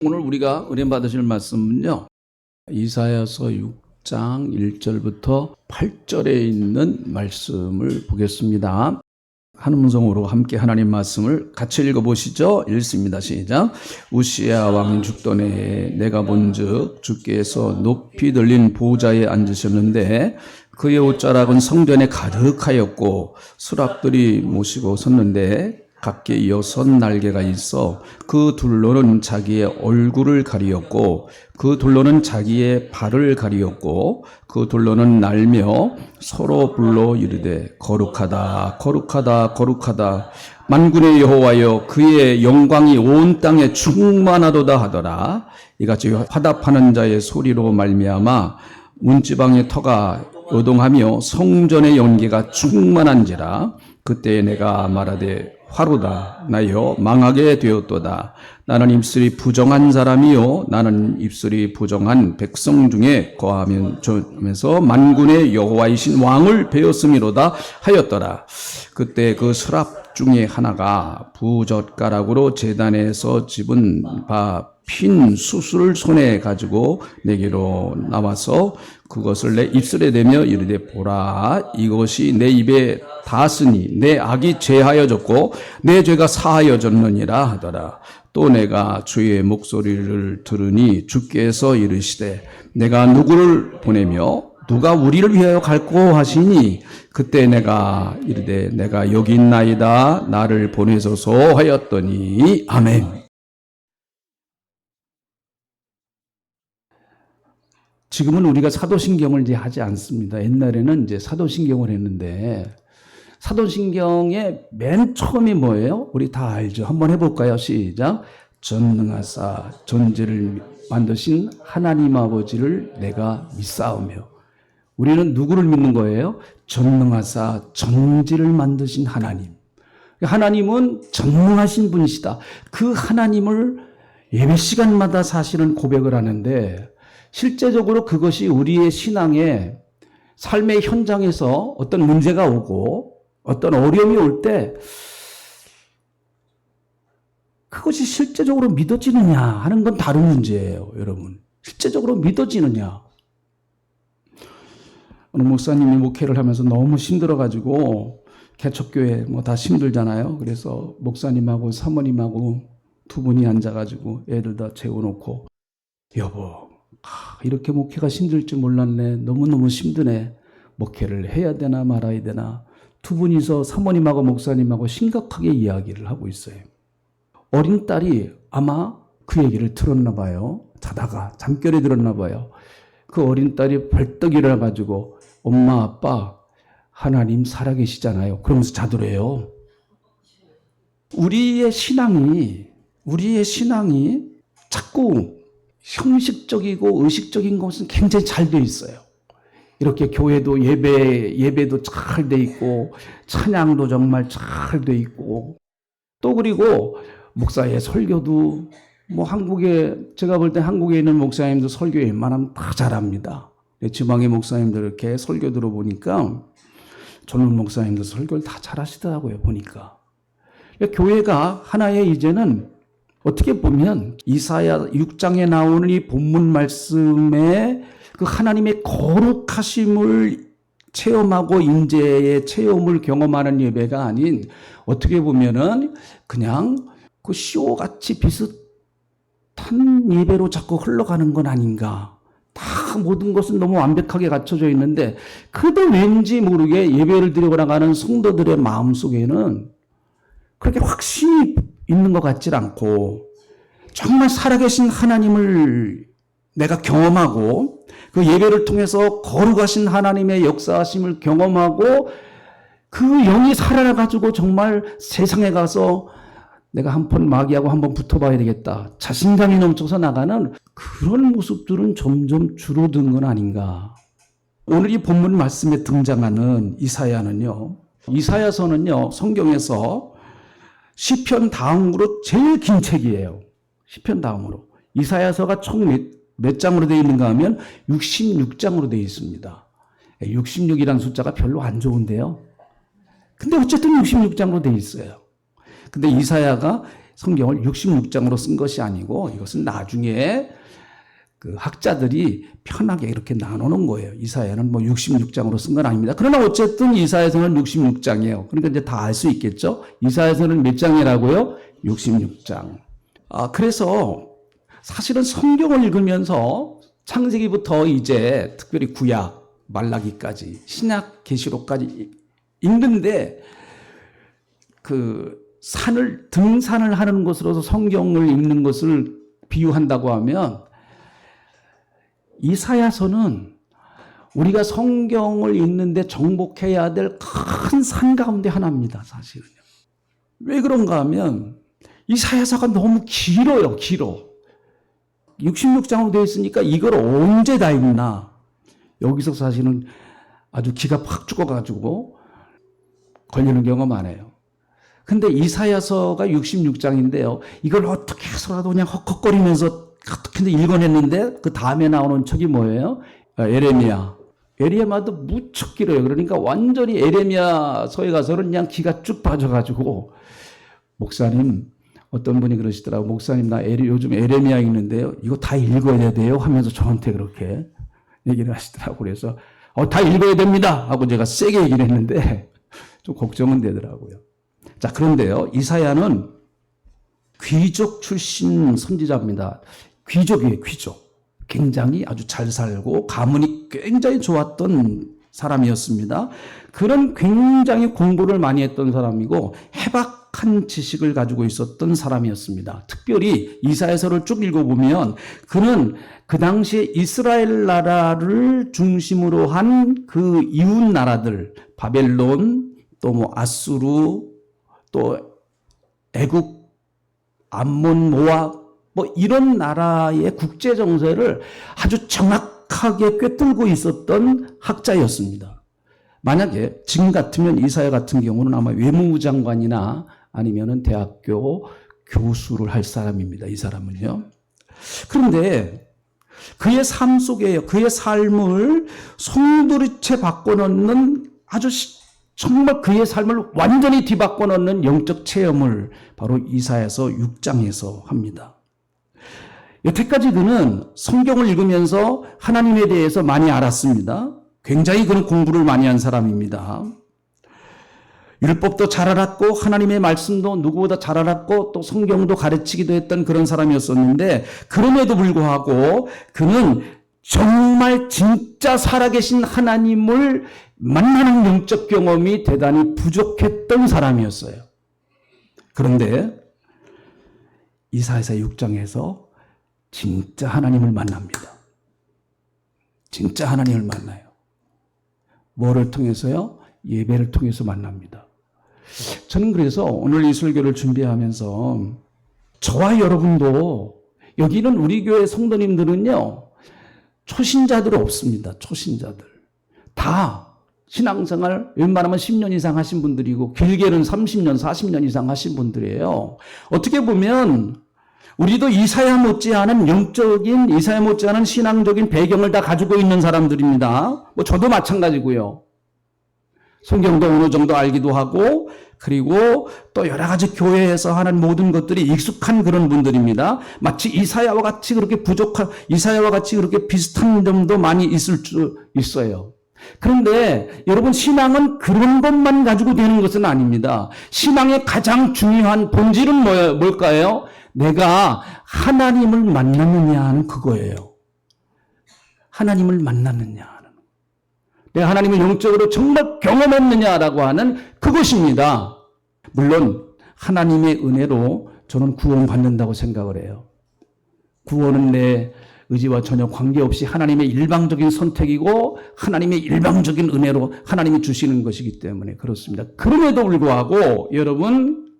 오늘 우리가 은혜 받으실 말씀은요, 이사야서 6장 1절부터 8절에 있는 말씀을 보겠습니다. 한 음성으로 함께 하나님 말씀을 같이 읽어보시죠. 읽습니다. 시작. 우시야 왕 죽던 해에 내가 본즉 주께서 높이 들린 보좌에 앉으셨는데 그의 옷자락은 성전에 가득하였고 수랍들이 모시고 섰는데 각기 6날개가 있어 그 둘로는 자기의 얼굴을 가리었고 그 둘로는 자기의 발을 가리었고 그 둘로는 날며 서로 불러 이르되 거룩하다 거룩하다 거룩하다 만군의 여호와여 그의 영광이 온 땅에 충만하도다 하더라. 이같이 화답하는 자의 소리로 말미암아 문지방의 터가 요동하며 성전의 연기가 충만한지라. 그때 내가 말하되 화로다 나여 망하게 되었도다. 나는 입술이 부정한 사람이요 나는 입술이 부정한 백성 중에 거하면서 만군의 여호와이신 왕을 배웠음이로다 하였더라. 그때 그 서랍 중에 하나가 부젓가락으로 제단에서 집은 바 핀 수수를 손에 가지고 내게로 나와서 그것을 내 입술에 대며 이르되 보라 이것이 내 입에 닿았으니 내 악이 제하여졌고 내 죄가 사하여졌느니라 하더라. 또 내가 주의 목소리를 들으니 주께서 이르시되 내가 누구를 보내며 누가 우리를 위하여 갈고 하시니 그때 내가 이르되 내가 여기 있나이다 나를 보내소서 하였더니 아멘. 지금은 우리가 사도신경을 이제 하지 않습니다. 옛날에는 이제 사도신경을 했는데 사도신경의 맨 처음이 뭐예요? 우리 다 알죠. 한번 해볼까요? 시작. 전능하사 전지를 만드신 하나님 아버지를 내가 믿사오며. 우리는 누구를 믿는 거예요? 전능하사 전지를 만드신 하나님. 하나님은 전능하신 분이시다. 그 하나님을 예배 시간마다 사실은 고백을 하는데 실제적으로 그것이 우리의 신앙의 삶의 현장에서 어떤 문제가 오고 어떤 어려움이 올 때 그것이 실제적으로 믿어지느냐 하는 건 다른 문제예요, 여러분. 실제적으로 믿어지느냐. 어느 목사님이 목회를 하면서 너무 힘들어가지고 개척교회 뭐 다 힘들잖아요. 그래서 목사님하고 사모님하고 두 분이 앉아가지고 애들 다 재워놓고 여보 이렇게 목회가 힘들 줄 몰랐네. 너무너무 힘드네. 목회를 해야 되나 말아야 되나. 두 분이서 사모님하고 목사님하고 심각하게 이야기를 하고 있어요. 어린 딸이 아마 그 얘기를 들었나 봐요. 자다가 잠결에 들었나 봐요. 그 어린 딸이 벌떡 일어나가지고 엄마 아빠 하나님 살아계시잖아요. 그러면서 자더래요. 우리의 신앙이 자꾸 형식적이고 의식적인 것은 굉장히 잘 돼 있어요. 이렇게 교회도 예배도 잘 돼 있고 찬양도 정말 잘 돼 있고 또 그리고 목사의 설교도 뭐 제가 볼 때 한국에 있는 목사님도 설교 웬만하면 다 잘합니다. 지방의 목사님들 이렇게 설교 들어보니까 젊은 목사님들 설교를 다 잘하시더라고요. 보니까 교회가 하나의 이제는 어떻게 보면 이사야 6장에 나오는 이 본문 말씀에 그 하나님의 거룩하심을 체험하고 인재의 체험을 경험하는 예배가 아닌 어떻게 보면은 그냥 그 쇼같이 비슷한 예배로 자꾸 흘러가는 건 아닌가. 다 모든 것은 너무 완벽하게 갖춰져 있는데 그도 왠지 모르게 예배를 드리고 나가는 성도들의 마음속에는 그렇게 확신이 있는 것 같질 않고 정말 살아계신 하나님을 내가 경험하고 그 예배를 통해서 거룩하신 하나님의 역사하심을 경험하고 그 영이 살아나가지고 정말 세상에 가서 내가 한번 마귀하고 한번 붙어봐야 되겠다. 자신감이 넘쳐서 나가는 그런 모습들은 점점 줄어든 건 아닌가. 오늘 이 본문 말씀에 등장하는 이사야서는요 성경에서 시편 다음으로 제일 긴 책이에요. 시편 다음으로. 이사야서가 총 몇 장으로 되어 있는가 하면 66장으로 되어 있습니다. 66이라는 숫자가 별로 안 좋은데요. 근데 어쨌든 66장으로 되어 있어요. 근데 이사야가 성경을 66장으로 쓴 것이 아니고 이것은 나중에 그 학자들이 편하게 이렇게 나누는 거예요. 이사야는 뭐 66장으로 쓴 건 아닙니다. 그러나 어쨌든 이사야서는 66장이에요. 그러니까 이제 다 알 수 있겠죠. 이사야서는 몇 장이라고요? 66장. 그래서 사실은 성경을 읽으면서 창세기부터 이제 특별히 구약, 말라기까지, 신약, 계시록까지 읽는데 그 등산을 하는 것으로서 성경을 읽는 것을 비유한다고 하면 이사야서는 우리가 성경을 읽는데 정복해야 될 큰 산 가운데 하나입니다. 사실은요. 왜 그런가 하면 이사야서가 너무 길어요. 길어. 66장으로 되어 있으니까 이걸 언제 다 읽나. 여기서 사실은 아주 기가 팍 죽어가지고 걸리는 경우가 많아요. 근데 이사야서가 66장인데요. 이걸 어떻게 해서라도 그냥 헉헉거리면서 어떻게 읽어냈는데 그 다음에 나오는 책이 뭐예요? 에레미야. 에레미야도 무척 길어요. 그러니까 완전히 에레미야서에 가서는 그냥 기가 쭉 빠져가지고 목사님, 어떤 분이 그러시더라고요. 목사님 나 요즘 에레미야 읽는데요. 이거 다 읽어야 돼요 하면서 저한테 그렇게 얘기를 하시더라고요. 그래서 다 읽어야 됩니다 하고 제가 세게 얘기를 했는데 좀 걱정은 되더라고요. 자, 그런데요. 이사야는 귀족 출신 선지자입니다. 귀족이에요. 귀족. 굉장히 아주 잘 살고 가문이 굉장히 좋았던 사람이었습니다. 그런 굉장히 공부를 많이 했던 사람이고 해박한 지식을 가지고 있었던 사람이었습니다. 특별히 이사야서를 쭉 읽어보면 그는 그 당시에 이스라엘 나라를 중심으로 한 그 이웃 나라들, 바벨론, 또 뭐 아수르, 또 애국, 암몬, 모압, 뭐 이런 나라의 국제 정세를 아주 정확하게 꿰뚫고 있었던 학자였습니다. 만약에 지금 같으면 이사야 같은 경우는 아마 외무부 장관이나 아니면은 대학교 교수를 할 사람입니다. 이 사람은요. 그런데 그의 삶 속에 그의 삶을 송두리째 바꿔놓는 아주 정말 그의 삶을 완전히 뒤바꿔 놓는 영적 체험을 바로 이사야서 6장에서 합니다. 여태까지 그는 성경을 읽으면서 하나님에 대해서 많이 알았습니다. 굉장히 그는 공부를 많이 한 사람입니다. 율법도 잘 알았고 하나님의 말씀도 누구보다 잘 알았고 또 성경도 가르치기도 했던 그런 사람이었었는데 그럼에도 불구하고 그는 정말 진짜 살아계신 하나님을 만나는 영적 경험이 대단히 부족했던 사람이었어요. 그런데 이사야서 6장에서 진짜 하나님을 만납니다. 진짜 하나님을 만나요. 뭐를 통해서요? 예배를 통해서 만납니다. 저는 그래서 오늘 이 설교를 준비하면서 저와 여러분도 여기는 우리 교회 성도님들은요. 초신자들 없습니다. 초신자들. 다 신앙생활 웬만하면 10년 이상 하신 분들이고 길게는 30년, 40년 이상 하신 분들이에요. 어떻게 보면 우리도 이사야 못지않은 영적인 이사야 못지않은 신앙적인 배경을 다 가지고 있는 사람들입니다. 뭐 저도 마찬가지고요. 성경도 어느 정도 알기도 하고 그리고 또 여러 가지 교회에서 하는 모든 것들이 익숙한 그런 분들입니다. 마치 이사야와 같이 그렇게 이사야와 같이 그렇게 비슷한 점도 많이 있을 수 있어요. 그런데 여러분 신앙은 그런 것만 가지고 되는 것은 아닙니다. 신앙의 가장 중요한 본질은 뭘까요? 내가 하나님을 만났느냐 하는 그거예요. 하나님을 만났느냐 하는. 내가 하나님을 영적으로 정말 경험했느냐라고 하는 그것입니다. 물론 하나님의 은혜로 저는 구원받는다고 생각을 해요. 구원은 내 의지와 전혀 관계없이 하나님의 일방적인 선택이고 하나님의 일방적인 은혜로 하나님이 주시는 것이기 때문에 그렇습니다. 그럼에도 불구하고 여러분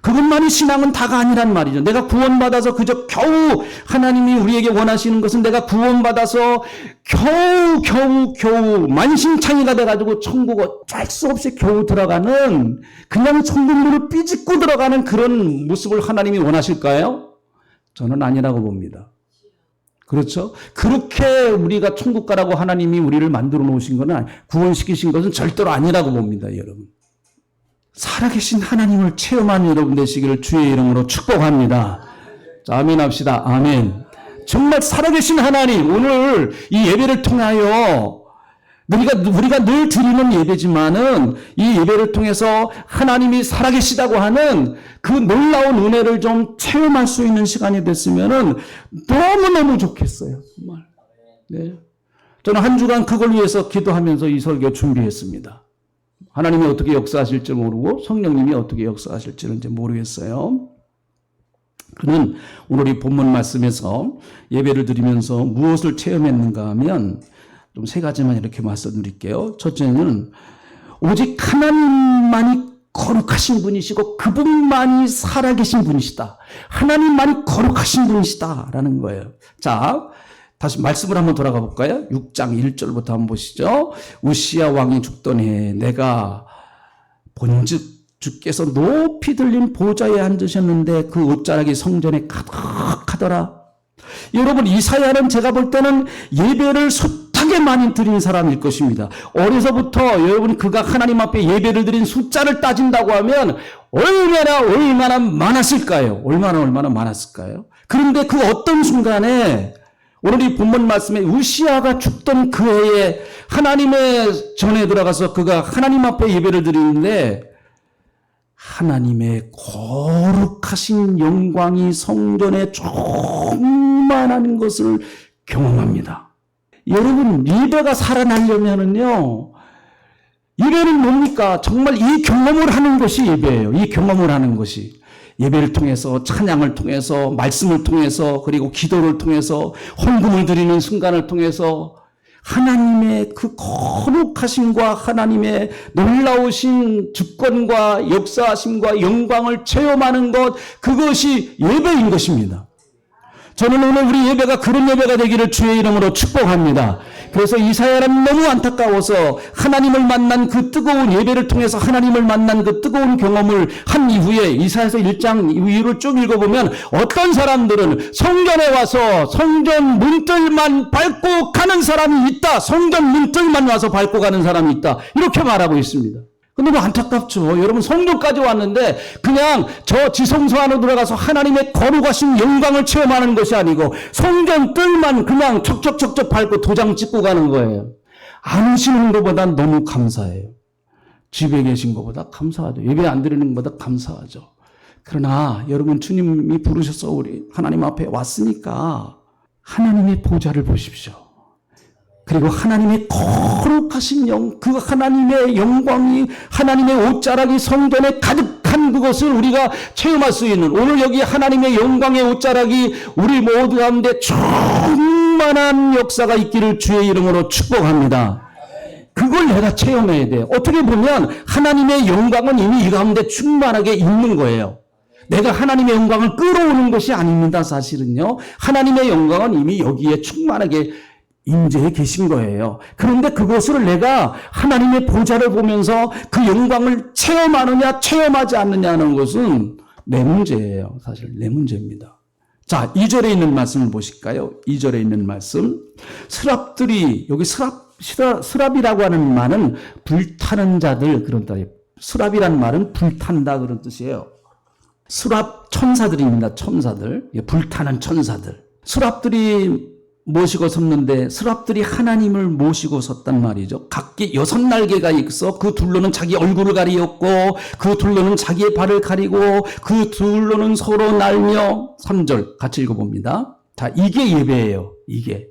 그것만이 신앙은 다가 아니란 말이죠. 내가 구원받아서 그저 겨우 하나님이 우리에게 원하시는 것은 내가 구원받아서 겨우 만신창이가 돼가지고 천국 어쩔 수 없이 겨우 들어가는 그냥 천국문을 삐짓고 들어가는 그런 모습을 하나님이 원하실까요? 저는 아니라고 봅니다. 그렇죠? 그렇게 우리가 천국 가라고 하나님이 우리를 만들어 놓으신 것은 구원시키신 것은 절대로 아니라고 봅니다, 여러분. 살아계신 하나님을 체험하는 여러분 되시기를 주의 이름으로 축복합니다. 자, 아멘 합시다. 아멘. 정말 살아계신 하나님, 오늘 이 예배를 통하여 우리가 늘 드리는 예배지만은 이 예배를 통해서 하나님이 살아계시다고 하는 그 놀라운 은혜를 좀 체험할 수 있는 시간이 됐으면은 너무너무 좋겠어요. 정말. 네. 저는 한 주간 그걸 위해서 기도하면서 이 설교 준비했습니다. 하나님이 어떻게 역사하실지 모르고 성령님이 어떻게 역사하실지는 이제 모르겠어요. 그는 오늘 이 본문 말씀에서 예배를 드리면서 무엇을 체험했는가 하면 좀 세 가지만 이렇게 말씀드릴게요. 첫째는 오직 하나님만이 거룩하신 분이시고 그분만이 살아계신 분이시다. 하나님만이 거룩하신 분이시다라는 거예요. 자, 다시 말씀을 한번 돌아가 볼까요? 6장 1절부터 한번 보시죠. 우시야 왕이 죽던 해에 내가 본즉 주께서 높이 들린 보좌에 앉으셨는데 그 옷자락이 성전에 가득하더라. 여러분, 이사야는 제가 볼 때는 예배를 숱하게 많이 드린 사람일 것입니다. 어려서부터 여러분 그가 하나님 앞에 예배를 드린 숫자를 따진다고 하면 얼마나 많았을까요? 얼마나 많았을까요? 그런데 그 어떤 순간에 오늘 이 본문 말씀에 우시야가 죽던 그 해에 하나님의 전에 들어가서 그가 하나님 앞에 예배를 드리는데 하나님의 거룩하신 영광이 성전에 충만한 것을 경험합니다. 여러분, 예배가 살아나려면은요, 예배는 뭡니까? 정말 이 경험을 하는 것이 예배예요. 이 경험을 하는 것이. 예배를 통해서, 찬양을 통해서, 말씀을 통해서, 그리고 기도를 통해서, 헌금을 드리는 순간을 통해서 하나님의 그 거룩하심과 하나님의 놀라우신 주권과 역사하심과 영광을 체험하는 것, 그것이 예배인 것입니다. 저는 오늘 우리 예배가 그런 예배가 되기를 주의 이름으로 축복합니다. 그래서 이사야는 너무 안타까워서 하나님을 만난 그 뜨거운 예배를 통해서 하나님을 만난 그 뜨거운 경험을 한 이후에 이사야서 1장 이후를 쭉 읽어보면 어떤 사람들은 성전에 와서 성전 문들만 밟고 가는 사람이 있다. 성전 문들만 와서 밟고 가는 사람이 있다. 이렇게 말하고 있습니다. 근데 뭐 안타깝죠. 여러분, 성전까지 왔는데 그냥 저 지성소 안으로 들어가서 하나님의 거룩하신 영광을 체험하는 것이 아니고 성전 뜰만 그냥 척척척척 밟고 도장 찍고 가는 거예요. 안 오시는 것보다 너무 감사해요. 집에 계신 것보다 감사하죠. 예배 안 드리는 것보다 감사하죠. 그러나 여러분, 주님이 부르셔서 우리 하나님 앞에 왔으니까 하나님의 보좌를 보십시오. 그리고 하나님의 거룩하신 그 하나님의 영광이, 하나님의 옷자락이 성전에 가득한 그것을 우리가 체험할 수 있는, 오늘 여기 하나님의 영광의 옷자락이 우리 모두 가운데 충만한 역사가 있기를 주의 이름으로 축복합니다. 그걸 내가 체험해야 돼요. 어떻게 보면 하나님의 영광은 이미 이 가운데 충만하게 있는 거예요. 내가 하나님의 영광을 끌어오는 것이 아닙니다. 사실은요, 하나님의 영광은 이미 여기에 충만하게 임재해 계신 거예요. 그런데 그것을 내가 하나님의 보좌를 보면서 그 영광을 체험하느냐 체험하지 않느냐는 것은 내 문제예요. 사실 내 문제입니다. 자, 2절에 있는 말씀을 보실까요? 2절에 있는 말씀. 스랍들이, 여기 스랍이라고 하는 말은 불타는 자들, 그런 뜻이에요. 스랍이라는 말은 불탄다, 그런 뜻이에요. 스랍 천사들입니다. 천사들. 불타는 천사들. 스랍들이 모시고 섰는데, 스랍들이 하나님을 모시고 섰단 말이죠. 각기 6날개가 있어 그 둘로는 자기 얼굴을 가리었고 그 둘로는 자기의 발을 가리고 그 둘로는 서로 날며. 3절 같이 읽어봅니다. 자, 이게 예배예요. 이게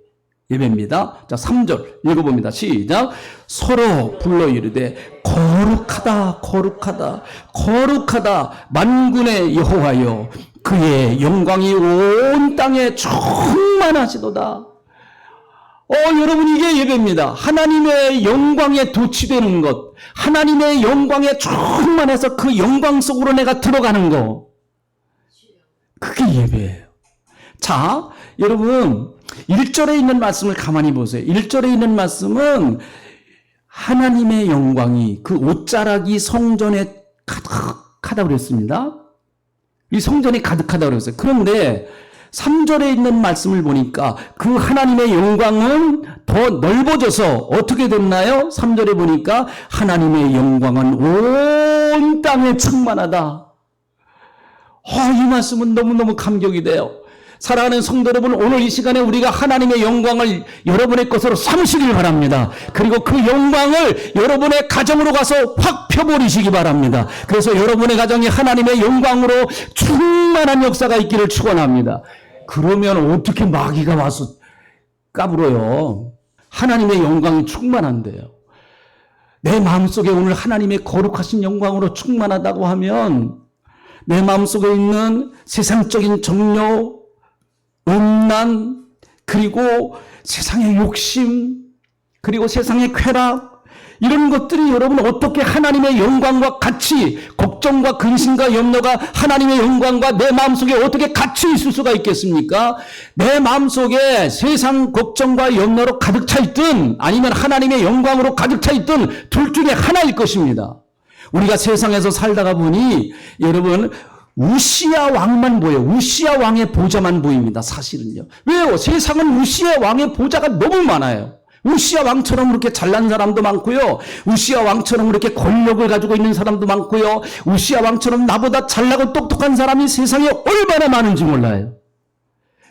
예배입니다. 자, 3절 읽어봅니다. 시작. 서로 불러 이르되 거룩하다 거룩하다 거룩하다 만군의 여호와여, 그의 영광이 온 땅에 충만하시도다. 여러분, 이게 예배입니다. 하나님의 영광에 도취되는 것, 하나님의 영광에 충만해서 그 영광 속으로 내가 들어가는 거, 그게 예배예요. 자, 여러분, 1절에 있는 말씀을 가만히 보세요. 1절에 있는 말씀은 하나님의 영광이, 그 옷자락이 성전에 가득하다고 그랬습니다. 이 성전이 가득하다고 그랬어요. 그런데 3절에 있는 말씀을 보니까 그 하나님의 영광은 더 넓어져서 어떻게 됐나요? 3절에 보니까 하나님의 영광은 온 땅에 충만하다. 이 말씀은 너무너무 감격이 돼요. 사랑하는 성도 여러분, 오늘 이 시간에 우리가 하나님의 영광을 여러분의 것으로 삼으시길 바랍니다. 그리고 그 영광을 여러분의 가정으로 가서 확 펴버리시기 바랍니다. 그래서 여러분의 가정이 하나님의 영광으로 충만한 역사가 있기를 축원합니다. 그러면 어떻게 마귀가 와서 까불어요? 하나님의 영광이 충만한데요. 내 마음속에 오늘 하나님의 거룩하신 영광으로 충만하다고 하면 내 마음속에 있는 세상적인 정욕, 음란, 그리고 세상의 욕심, 그리고 세상의 쾌락, 이런 것들이 여러분 어떻게 하나님의 영광과 같이, 걱정과 근심과 염려가 하나님의 영광과 내 마음속에 어떻게 같이 있을 수가 있겠습니까? 내 마음속에 세상 걱정과 염려로 가득 차 있든 아니면 하나님의 영광으로 가득 차 있든 둘 중에 하나일 것입니다. 우리가 세상에서 살다가 보니 여러분 우시야 왕만 보여요. 우시야 왕의 보좌만 보입니다. 사실은요. 왜요? 세상은 우시야 왕의 보좌가 너무 많아요. 우시야 왕처럼 그렇게 잘난 사람도 많고요. 우시야 왕처럼 그렇게 권력을 가지고 있는 사람도 많고요. 우시야 왕처럼 나보다 잘나고 똑똑한 사람이 세상에 얼마나 많은지 몰라요.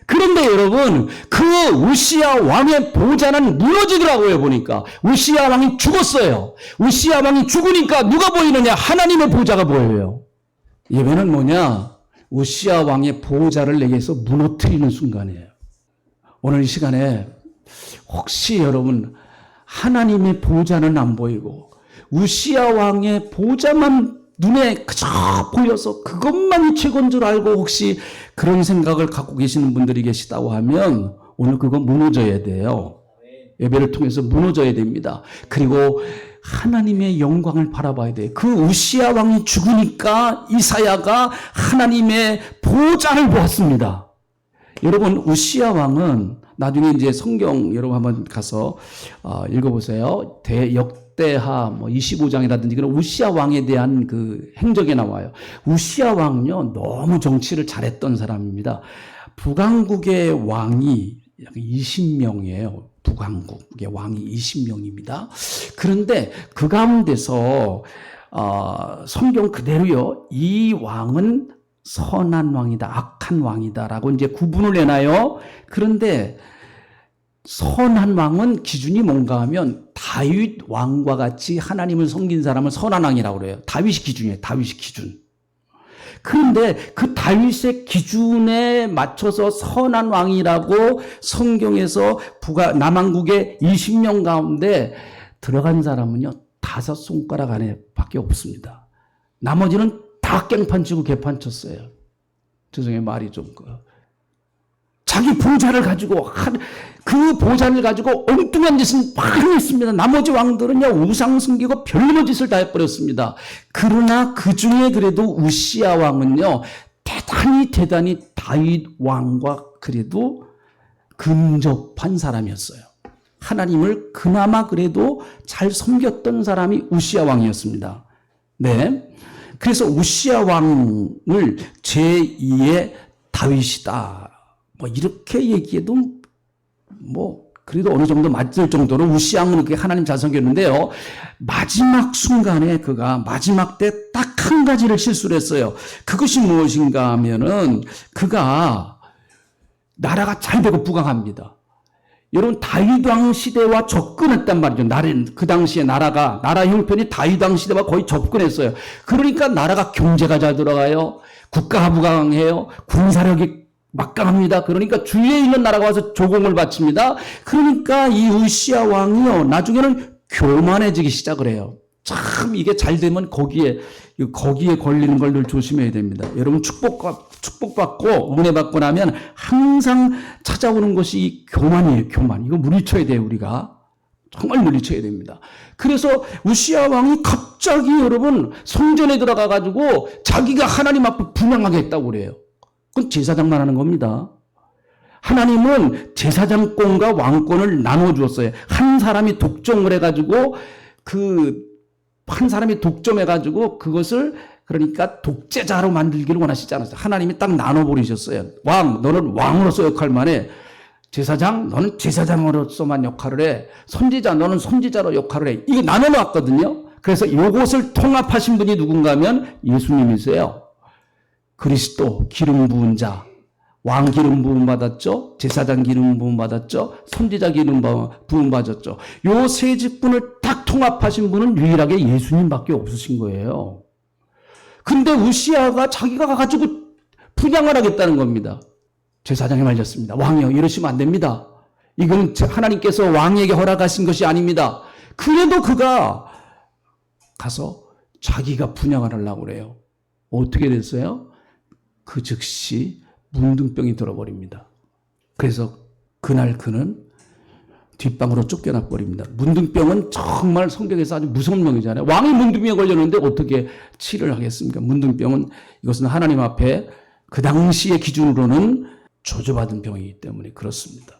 그런데 여러분, 그 우시야 왕의 보좌는 무너지더라고요. 보니까 우시야 왕이 죽었어요. 우시야 왕이 죽으니까 누가 보이느냐? 하나님의 보좌가 보여요. 예배는 뭐냐? 우시야 왕의 보좌를 내게서 무너뜨리는 순간이에요. 오늘 이 시간에 혹시 여러분 하나님의 보좌는 안 보이고 우시야 왕의 보좌만 눈에 그저 보여서 그것만이 최고인 줄 알고 혹시 그런 생각을 갖고 계시는 분들이 계시다고 하면 오늘 그거 무너져야 돼요. 예배를 통해서 무너져야 됩니다. 그리고 하나님의 영광을 바라봐야 돼요. 그 우시야 왕이 죽으니까 이사야가 하나님의 보좌를 보았습니다. 여러분, 우시야 왕은 나중에 이제 성경 여러분 한번 가서 읽어보세요. 역대하 25장이라든지 그런 우시야 왕에 대한 그 행적에 나와요. 우시야 왕은요 너무 정치를 잘했던 사람입니다. 북왕국의 왕이 약 20명이에요. 북왕국의 왕이 20명입니다. 그런데 그 가운데서 성경 그대로요, 이 왕은 선한 왕이다, 악한 왕이다라고 이제 구분을 해놔요. 그런데 선한 왕은 기준이 뭔가 하면 다윗 왕과 같이 하나님을 섬긴 사람을 선한 왕이라고 그래요. 다윗이 기준이에요. 다윗이 기준. 그런데 그 다윗의 기준에 맞춰서 선한 왕이라고 성경에서 남왕국의 20명 가운데 들어간 사람은요 5손가락 안에 밖에 없습니다. 나머지는 다 깽판 치고 개판 쳤어요. 죄송해요, 말이 좀 자기 보좌를 가지고 그 보좌를 가지고 엉뚱한 짓은 많이 했습니다. 나머지 왕들은요 우상 숨기고 별로 짓을 다 해버렸습니다. 그러나 그 중에 그래도 우시야 왕은요 대단히 다윗 왕과 그래도 근접한 사람이었어요. 하나님을 그나마 그래도 잘 섬겼던 사람이 우시야 왕이었습니다. 네, 그래서 우시야 왕을 제2의 다윗이다 이렇게 얘기해도 그래도 어느 정도 맞을 정도로 우시야 왕은 그렇게 하나님 잘 섬겼는데요, 마지막 순간에 그가 마지막 때 딱 한 가지를 실수를 했어요. 그것이 무엇인가 하면은 그가 나라가 잘 되고 부강합니다. 여러분, 다윗 왕 시대와 접근했단 말이죠. 그 당시에 나라 형편이 다윗 왕 시대와 거의 접근했어요. 그러니까 나라가 경제가 잘 들어가요. 국가가 부강해요. 군사력이 막강합니다. 그러니까 주위에 있는 나라가 와서 조공을 바칩니다. 그러니까 이 우시야 왕이요 나중에는 교만해지기 시작을 해요. 참 이게 잘 되면 거기에 걸리는 걸 늘 조심해야 됩니다. 여러분, 축복받고 은혜 받고 나면 항상 찾아오는 것이 이 교만이에요. 교만. 이거 물리쳐야 돼요. 우리가 정말 물리쳐야 됩니다. 그래서 우시야 왕이 갑자기 여러분 성전에 들어가 가지고 자기가 하나님 앞에 분향하게 했다고 그래요. 그건 제사장만 하는 겁니다. 하나님은 제사장권과 왕권을 나눠 주었어요. 한 사람이 독점을 해가지고 한 사람이 독점해가지고 그것을 그러니까 독재자로 만들기를 원하시지 않았어요. 하나님이 딱 나눠버리셨어요. 왕, 너는 왕으로서 역할만 해. 제사장, 너는 제사장으로서만 역할을 해. 선지자, 너는 선지자로 역할을 해. 이거 나눠놨거든요. 그래서 이것을 통합하신 분이 누군가 하면 예수님이세요. 그리스도 기름 부은 자, 왕 기름 부음 받았죠. 제사장 기름 부음 받았죠. 선지자 기름 부음 받았죠. 요 세 직분을 딱 통합하신 분은 유일하게 예수님밖에 없으신 거예요. 근데 우시아가 자기가 가가지고 분양을 하겠다는 겁니다. 제사장이 말렸습니다. 왕이요, 이러시면 안 됩니다. 이건 하나님께서 왕에게 허락하신 것이 아닙니다. 그래도 그가 가서 자기가 분양을 하려고 그래요. 어떻게 됐어요? 그 즉시 문둥병이 들어버립니다. 그래서 그날 그는 뒷방으로 쫓겨나 버립니다. 문둥병은 정말 성경에서 아주 무서운 병이잖아요. 왕이 문둥병에 걸렸는데 어떻게 치료를 하겠습니까? 문둥병은 이것은 하나님 앞에 그 당시의 기준으로는 저주받은 병이기 때문에 그렇습니다.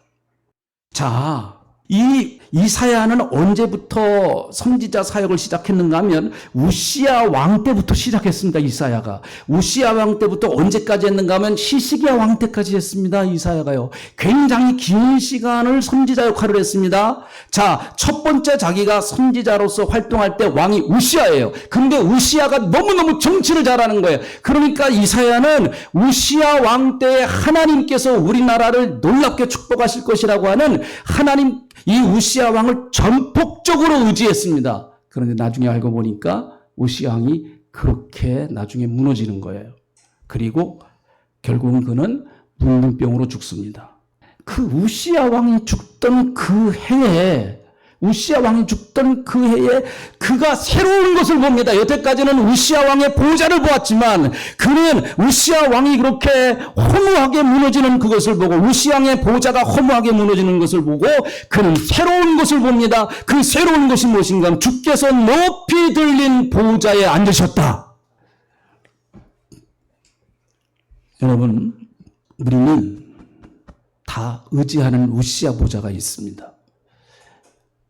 자, 이 이사야는 언제부터 선지자 사역을 시작했는가 하면 우시아 왕 때부터 시작했습니다. 이사야가. 우시아 왕 때부터 언제까지 했는가 하면 히스기야 왕 때까지 했습니다. 이사야가요. 굉장히 긴 시간을 선지자 역할을 했습니다. 자, 첫 번째 자기가 선지자로서 활동할 때 왕이 우시아예요. 근데 우시아가 너무너무 정치를 잘하는 거예요. 그러니까 이사야는 우시아 왕 때 하나님께서 우리나라를 놀랍게 축복하실 것이라고 하는 하나님 이 우시아 왕을 전폭적으로 의지했습니다. 그런데 나중에 알고 보니까 우시아 왕이 그렇게 나중에 무너지는 거예요. 그리고 결국은 그는 문둥병으로 죽습니다. 그 우시아 왕이 죽던 그 해에 그가 새로운 것을 봅니다. 여태까지는 우시아 왕의 보좌를 보았지만 그는 우시아 왕이 그렇게 허무하게 무너지는 그것을 보고 우시아 왕의 보좌가 허무하게 무너지는 것을 보고 그는 새로운 것을 봅니다. 그 새로운 것이 무엇인가 하면 주께서 높이 들린 보좌에 앉으셨다. 여러분, 우리는 다 의지하는 우시아 보좌가 있습니다.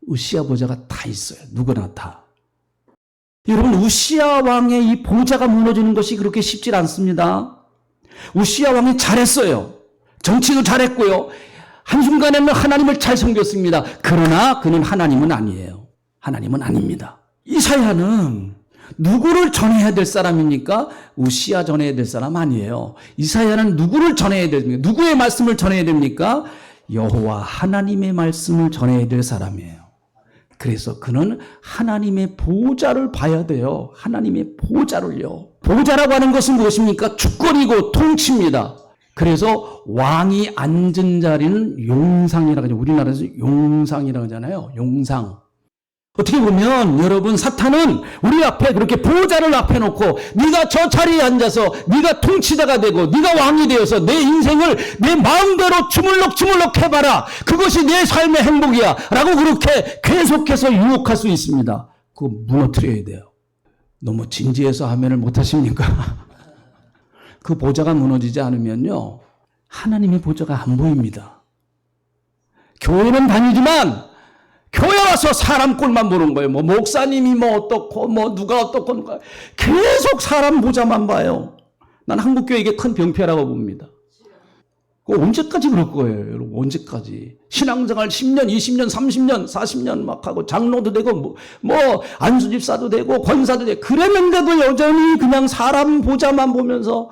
우시아 보좌가 다 있어요. 누구나 다. 여러분, 우시아 왕의 이 보좌가 무너지는 것이 그렇게 쉽지 않습니다. 우시아 왕이 잘했어요. 정치도 잘했고요. 한순간에는 하나님을 잘 섬겼습니다. 그러나 그는 하나님은 아니에요. 하나님은 아닙니다. 이사야는 누구를 전해야 될 사람입니까? 우시아 전해야 될 사람 아니에요. 이사야는 누구를 전해야 됩니까? 누구의 말씀을 전해야 됩니까? 여호와 하나님의 말씀을 전해야 될 사람이에요. 그래서 그는 하나님의 보좌를 봐야 돼요. 하나님의 보좌를요. 보좌라고 하는 것은 무엇입니까? 주권이고 통치입니다. 그래서 왕이 앉은 자리는 용상이라고 하죠. 우리나라에서 용상이라고 하잖아요. 용상. 어떻게 보면 여러분, 사탄은 우리 앞에 그렇게 보좌를 앞에 놓고 네가 저 자리에 앉아서 네가 통치자가 되고 네가 왕이 되어서 내 인생을 내 마음대로 주물럭주물럭 해봐라. 그것이 내 삶의 행복이야. 라고 그렇게 계속해서 유혹할 수 있습니다. 그거 무너뜨려야 돼요. 너무 진지해서 하면을 못하십니까? 그 보좌가 무너지지 않으면요, 하나님의 보좌가 안 보입니다. 교회는 다니지만 교회 와서 사람 꼴만 보는 거예요. 뭐 목사님이 뭐 어떻고 뭐 누가 어떻고 계속 사람 보자만 봐요. 난 한국교회 이게 큰 병폐라고 봅니다. 언제까지 그럴 거예요, 여러분? 언제까지? 신앙생활 10년, 20년, 30년, 40년 막 하고 장로도 되고 뭐 안수집사도 되고 권사도 되고 그랬는데도 여전히 그냥 사람 보자만 보면서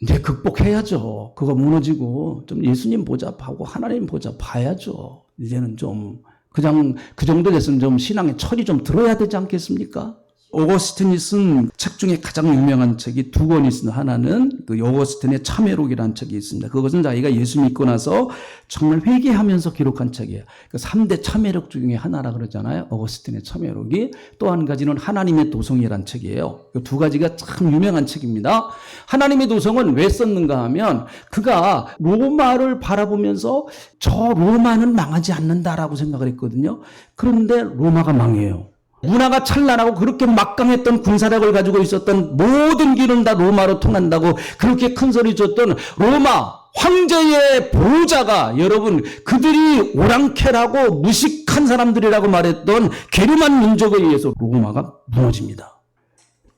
이제 극복해야죠. 그거 무너지고 좀 예수님 보자 하고 하나님 보자 봐야죠. 이제는 좀 그냥 그 정도 됐으면 좀 신앙의 철이 좀 들어야 되지 않겠습니까? 오거스틴이 쓴 책 중에 가장 유명한 책이 두 권이 있습니다. 하나는 그 오거스틴의 참회록이라는 책이 있습니다. 그것은 자기가 예수 믿고 나서 정말 회개하면서 기록한 책이에요. 그 3대 참회록 중에 하나라 그러잖아요. 오거스틴의 참회록이. 또 한 가지는 하나님의 도성이라는 책이에요. 그 두 가지가 참 유명한 책입니다. 하나님의 도성은 왜 썼는가 하면 그가 로마를 바라보면서 저 로마는 망하지 않는다라고 생각을 했거든요. 그런데 로마가 망해요. 문화가 찬란하고 그렇게 막강했던 군사력을 가지고 있었던 모든 길은 다 로마로 통한다고 그렇게 큰 소리 쳤던 로마 황제의 보호자가 여러분 그들이 오랑캐라고 무식한 사람들이라고 말했던 게르만 민족에 의해서 로마가 무너집니다.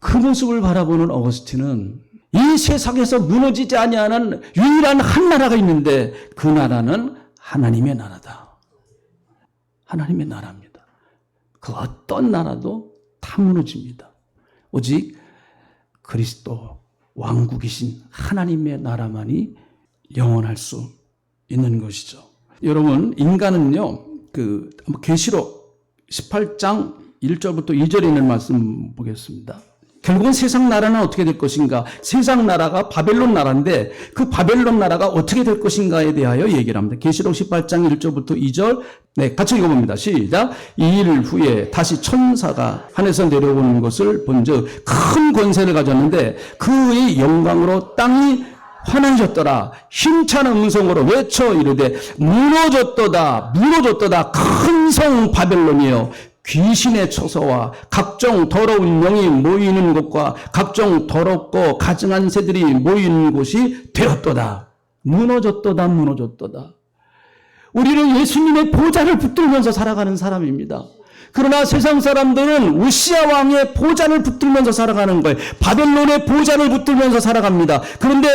그 모습을 바라보는 어거스틴은 이 세상에서 무너지지 아니하는 유일한 한 나라가 있는데 그 나라는 하나님의 나라다. 하나님의 나라입니다. 그 어떤 나라도 다 무너집니다. 오직 그리스도 왕국이신 하나님의 나라만이 영원할 수 있는 것이죠. 여러분, 인간은요, 계시록 18장 1절부터 2절에 있는 말씀 보겠습니다. 결국은 세상 나라는 어떻게 될 것인가? 세상 나라가 바벨론 나라인데 그 바벨론 나라가 어떻게 될 것인가에 대하여 얘기를 합니다. 계시록 18장 1절부터 2절 네, 같이 읽어봅니다. 시작. 2일 후에 다시 천사가 하늘에서 내려오는 것을 본즉 큰 권세를 가졌는데 그의 영광으로 땅이 환한졌더라. 힘찬 음성으로 외쳐 이르되 무너졌도다 무너졌도다 큰 성 바벨론이여 귀신의 처소와 각종 더러운 영이 모이는 곳과 각종 더럽고 가증한 새들이 모이는 곳이 되었도다. 무너졌도다 무너졌도다. 우리는 예수님의 보좌를 붙들면서 살아가는 사람입니다. 그러나 세상 사람들은 우시아 왕의 보좌를 붙들면서 살아가는 거예요. 바벨론의 보좌를 붙들면서 살아갑니다. 그런데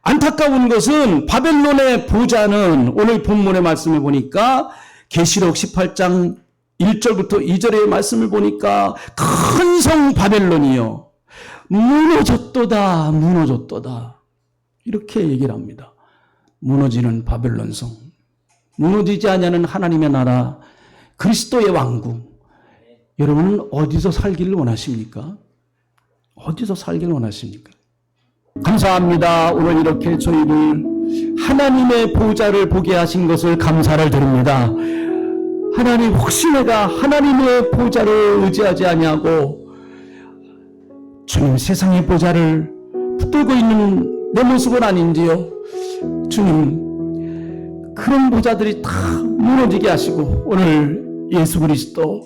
안타까운 것은 바벨론의 보좌는 오늘 본문의 말씀을 보니까 계시록 18장 1절부터 2절의 말씀을 보니까 큰 성 바벨론이요 무너졌도다 무너졌도다 이렇게 얘기를 합니다. 무너지는 바벨론 성, 무너지지 아니하는 하나님의 나라, 그리스도의 왕국. 여러분은 어디서 살기를 원하십니까? 어디서 살기를 원하십니까? 감사합니다. 오늘 이렇게 저희를 하나님의 보좌를 보게 하신 것을 감사를 드립니다. 하나님, 혹시 내가 하나님의 보좌를 의지하지 아니하고 주님 세상의 보좌를 붙들고 있는 내 모습은 아닌지요? 주님, 그런 보좌들이 다 무너지게 하시고 오늘 예수 그리스도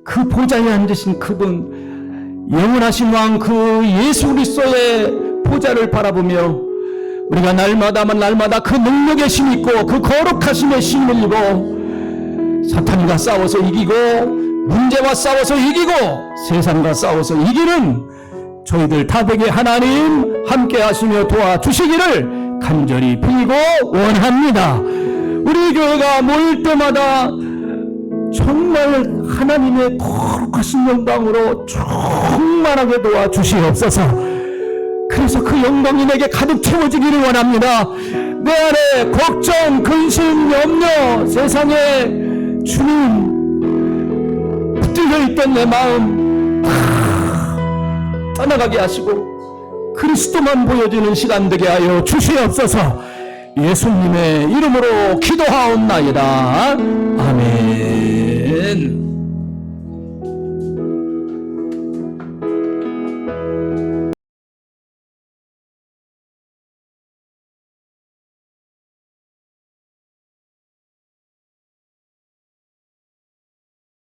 그 보좌에 앉으신 그분, 영원하신 왕 그 예수 그리스도의 보좌를 바라보며 우리가 날마다 그 능력의 힘 있고 그 거룩하심의 힘을 입어 사탄과 싸워서 이기고 문제와 싸워서 이기고 세상과 싸워서 이기는 저희들 다 되게 하나님 함께 하시며 도와주시기를 간절히 빌고 원합니다. 우리 교회가 모일 때마다 정말 하나님의 거룩하신 영광으로 충만하게 도와주시옵소서. 그래서 그 영광이 내게 가득 채워지기를 원합니다. 내 안에 걱정, 근심, 염려, 세상에 주님 붙들려 있던 내 마음 다 떠나가게 하시고 그리스도만 보여주는 시간 되게 하여 주시옵소서. 예수님의 이름으로 기도하옵나이다. 아멘.